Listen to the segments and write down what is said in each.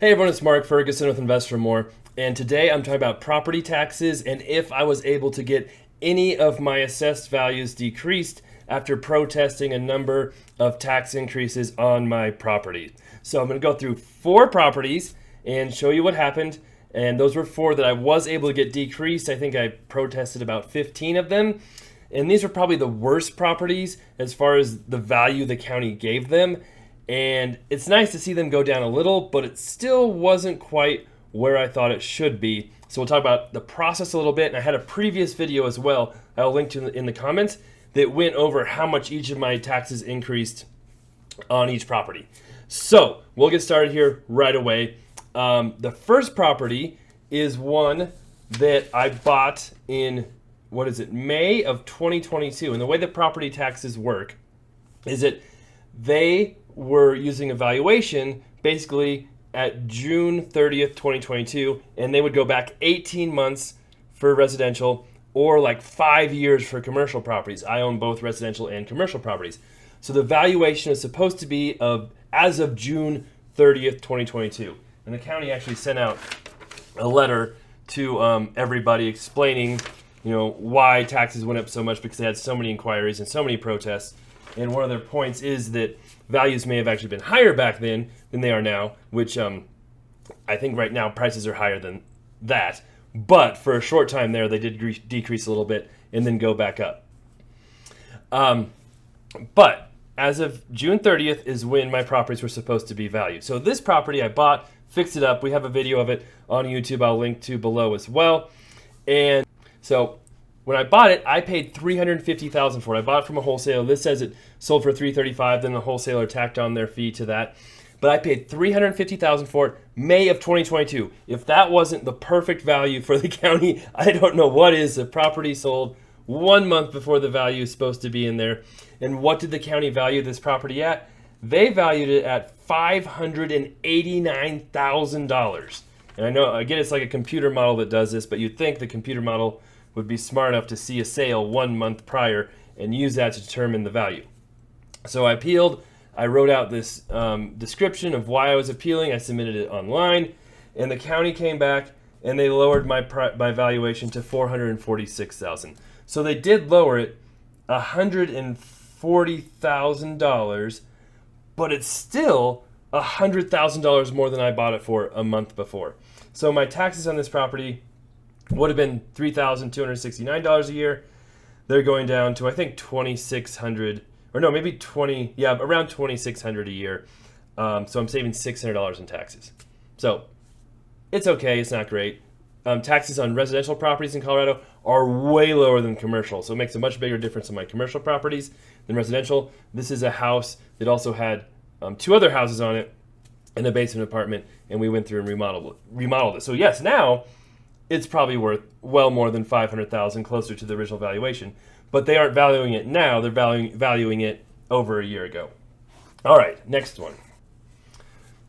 Hey everyone, it's Mark Ferguson with Invest for More, and today I'm talking about property taxes and if I was able to get any of my assessed values decreased after protesting a number of tax increases on my property. So I'm going to go through 4 properties and show you what happened, and those were 4 that I was able to get decreased. I think I protested about 15 of them, and these are probably the worst properties as far as the value the county gave them. And it's nice to see them go down a little, but it still wasn't quite where I thought it should be. So we'll talk about the process a little bit. And I had a previous video as well, I'll link to in the comments, that went over how much each of my taxes increased on each property. So we'll get started here right away. The first property is one that I bought in, May of 2022. And the way the property taxes work is that they were using a valuation basically at June 30th, 2022, and they would go back 18 months for residential or like 5 years for commercial properties. I own both residential and commercial properties. So the valuation is supposed to be as of June 30th, 2022. And the county actually sent out a letter to everybody explaining, why taxes went up so much, because they had so many inquiries and so many protests. And one of their points is that values may have actually been higher back then than they are now, which I think right now prices are higher than that. But for a short time there, they did decrease a little bit and then go back up. But as of June 30th is when my properties were supposed to be valued. So this property I bought, fixed it up. We have a video of it on YouTube I'll link to below as well. And so when I bought it, I paid $350,000 for it. I bought it from a wholesaler. This says it sold for $335,000. Then the wholesaler tacked on their fee to that. But I paid $350,000 for it, May of 2022. If that wasn't the perfect value for the county, I don't know what is. The property sold 1 month before the value is supposed to be in there. And what did the county value this property at? They valued it at $589,000. And I know, again, it's like a computer model that does this, but you'd think the computer model would be smart enough to see a sale 1 month prior and use that to determine the value. So I appealed. I wrote out this description of why I was appealing. I submitted it online, and the county came back and they lowered my valuation to $446,000. So they did lower it $140,000, but it's still $100,000 more than I bought it for a month before. So my taxes on this property would have been $3,269 a year. They're going down to, I think, $2,600, or no, maybe around $2,600 a year. So I'm saving $600 in taxes. So it's okay, it's not great. Taxes on residential properties in Colorado are way lower than commercial, so it makes a much bigger difference in my commercial properties than residential. This is a house that also had 2 other houses on it and a basement apartment, and we went through and remodeled it. So yes, now it's probably worth well more than $500,000, closer to the original valuation. But they aren't valuing it now; they're valuing it over a year ago. All right, next one.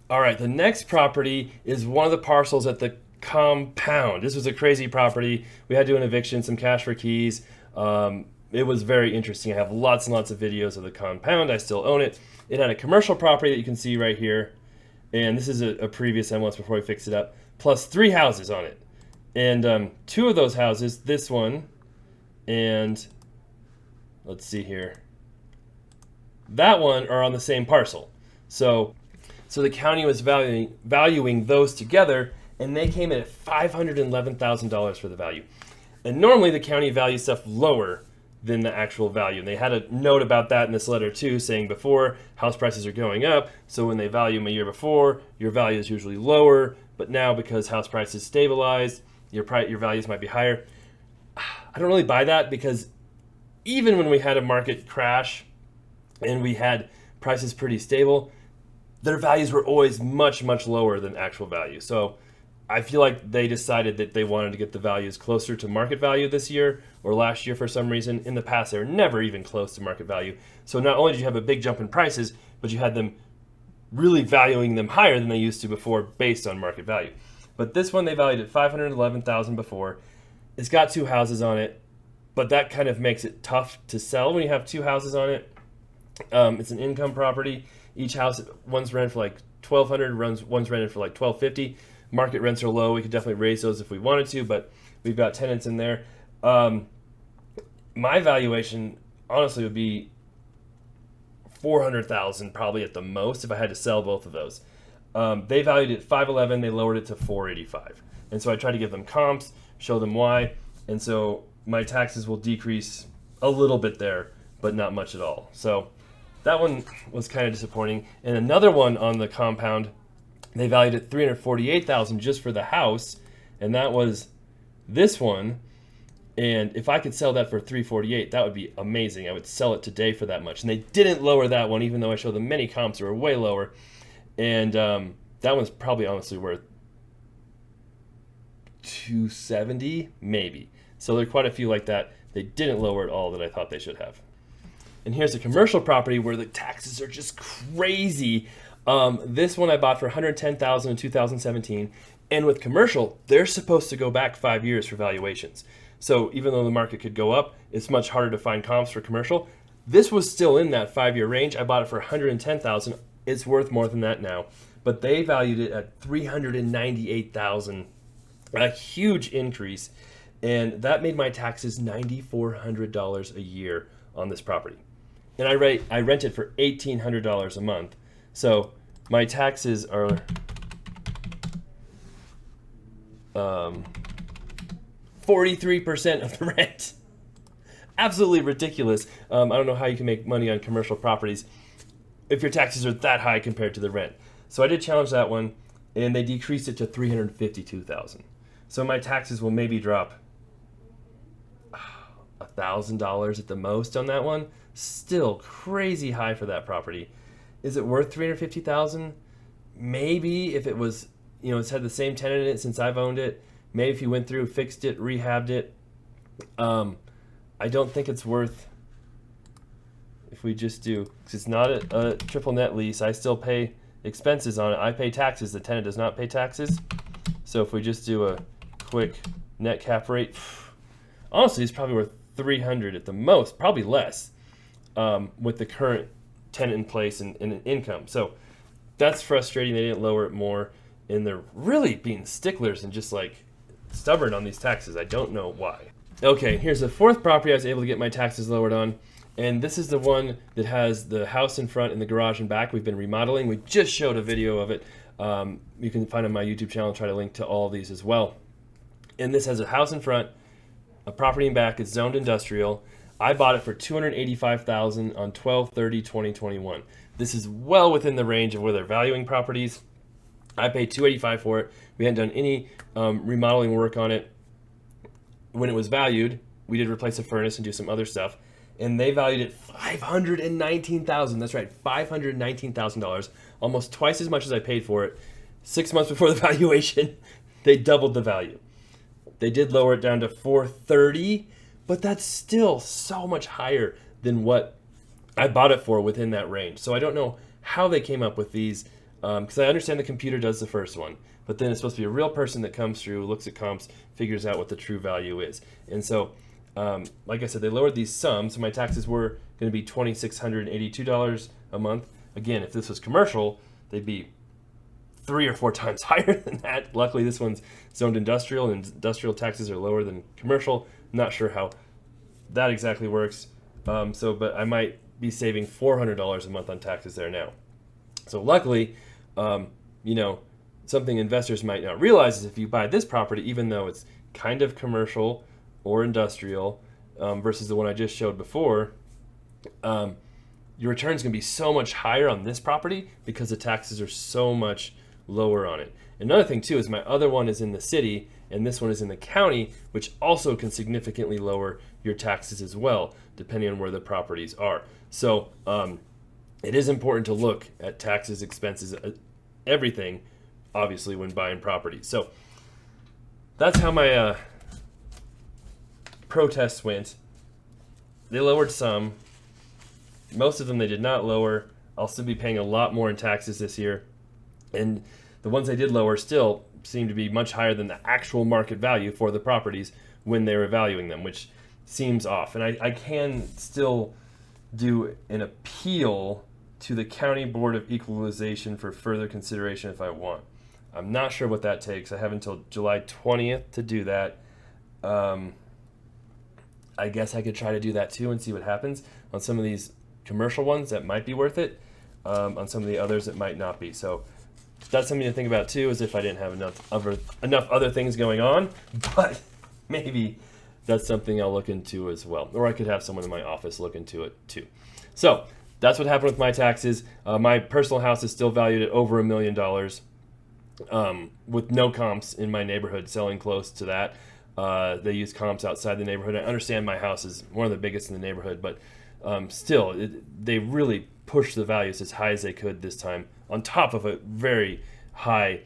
All right, the next property is one of the parcels at the compound. This was a crazy property. We had to do an eviction, some cash for keys. It was very interesting. I have lots and lots of videos of the compound. I still own it. It had a commercial property that you can see right here, and this is a previous MLS before we fixed it up, plus 3 houses on it. And 2 of those houses, this one, and let's see here, that one are on the same parcel. So the county was valuing those together, and they came in at $511,000 for the value. And normally the county values stuff lower than the actual value. And they had a note about that in this letter too, saying before house prices are going up, so when they value them a year before, your value is usually lower, but now because house prices stabilized, your values might be higher. I don't really buy that, because even when we had a market crash and we had prices pretty stable, their values were always much, much lower than actual value. So I feel like they decided that they wanted to get the values closer to market value this year or last year for some reason. In the past, they were never even close to market value. So not only did you have a big jump in prices, but you had them really valuing them higher than they used to before based on market value. But this one they valued at $511,000 before. It's got 2 houses on it, but that kind of makes it tough to sell when you have 2 houses on it. It's an income property. Each house, one's rented for like $1,200, one's rented for like $1,250. Market rents are low. We could definitely raise those if we wanted to, but we've got tenants in there. My valuation honestly would be $400,000 probably at the most if I had to sell both of those. They valued it $511. They lowered it to $485, and so I tried to give them comps, show them why, and so my taxes will decrease a little bit there, but not much at all. So that one was kind of disappointing. And another one on the compound, they valued it $348,000 just for the house, and that was this one. And if I could sell that for $348,000, that would be amazing. I would sell it today for that much. And they didn't lower that one, even though I showed them many comps that were way lower. And that one's probably honestly worth $270, maybe. So there are quite a few like that. They didn't lower at all that I thought they should have. And here's a commercial property where the taxes are just crazy. This one I bought for $110,000 in 2017. And with commercial, they're supposed to go back 5 years for valuations. So even though the market could go up, it's much harder to find comps for commercial. This was still in that 5-year range. I bought it for $110,000. It's worth more than that now. But they valued it at $398,000, a huge increase. And that made my taxes $9,400 a year on this property. And I rent it for $1,800 a month. So my taxes are 43% of the rent. Absolutely ridiculous. I don't know how you can make money on commercial properties if your taxes are that high compared to the rent. So I did challenge that one, and they decreased it to $352,000. So my taxes will maybe drop $1,000 at the most on that one. Still crazy high for that property. Is it worth $350,000? Maybe if it was, it's had the same tenant in it since I've owned it. Maybe if you went through, fixed it, rehabbed it. I don't think it's worth, if we just do, because it's not a triple net lease. I still pay expenses on it. I pay taxes. The tenant does not pay taxes. So if we just do a quick net cap rate, honestly, it's probably worth $300 at the most, probably less, with the current tenant in place and income. So that's frustrating. They didn't lower it more, and they're really being sticklers and just like stubborn on these taxes. I don't know why. Okay, here's the fourth property I was able to get my taxes lowered on, and this is the one that has the house in front and the garage in back. We've been remodeling. We just showed a video of it. You can find it on my YouTube channel and try to link to all these as well. And this has a house in front, a property in back. It's zoned industrial. I bought it for $285,000 on 12/30/2021. This is well within the range of where they're valuing properties. I paid $285,000 for it. We hadn't done any remodeling work on it. When it was valued, we did replace the furnace and do some other stuff, and they valued it $519,000. That's right, $519,000, almost twice as much as I paid for it. 6 months before the valuation, they doubled the value. They did lower it down to $430,000, but that's still so much higher than what I bought it for within that range. So I don't know how they came up with these, because I understand the computer does the first one, but then it's supposed to be a real person that comes through, looks at comps, figures out what the true value is. And so, like I said, they lowered these sums, so my taxes were going to be $2,682 a month. Again, if this was commercial, they'd be 3 or 4 times higher than that. Luckily, this one's zoned industrial, and industrial taxes are lower than commercial. Not sure how that exactly works. But I might be saving $400 a month on taxes there now. So luckily, something investors might not realize is if you buy this property, even though it's kind of commercial or industrial versus the one I just showed before, your return's going to be so much higher on this property because the taxes are so much lower on it. Another thing too is my other one is in the city and this one is in the county, which also can significantly lower your taxes as well, depending on where the properties are. So it is important to look at taxes, expenses, everything, obviously, when buying property. So that's how my protests went. They lowered some. Most of them they did not lower. I'll still be paying a lot more in taxes this year. And the ones they did lower still seem to be much higher than the actual market value for the properties when they were valuing them, which seems off. And I can still do an appeal to the County Board of Equalization for further consideration if I want. I'm not sure what that takes. I have until July 20th to do that. I guess I could try to do that too and see what happens. On some of these commercial ones, that might be worth it. On some of the others, it might not be. So that's something to think about too, as if I didn't have enough other things going on. But maybe that's something I'll look into as well. Or I could have someone in my office look into it too. So that's what happened with my taxes. My personal house is still valued at over $1 million, with no comps in my neighborhood selling close to that. They use comps outside the neighborhood. I understand my house is one of the biggest in the neighborhood, but still, they really pushed the values as high as they could this time, on top of a very high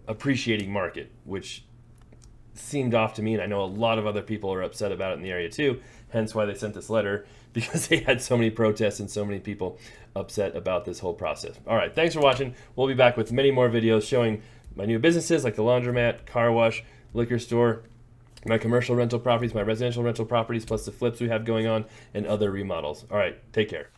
appreciating market, which seemed off to me, and I know a lot of other people are upset about it in the area too, hence why they sent this letter, because they had so many protests and so many people upset about this whole process. All right, thanks for watching. We'll be back with many more videos showing my new businesses like the laundromat, car wash, liquor store, my commercial rental properties, my residential rental properties, plus the flips we have going on, and other remodels. All right, take care.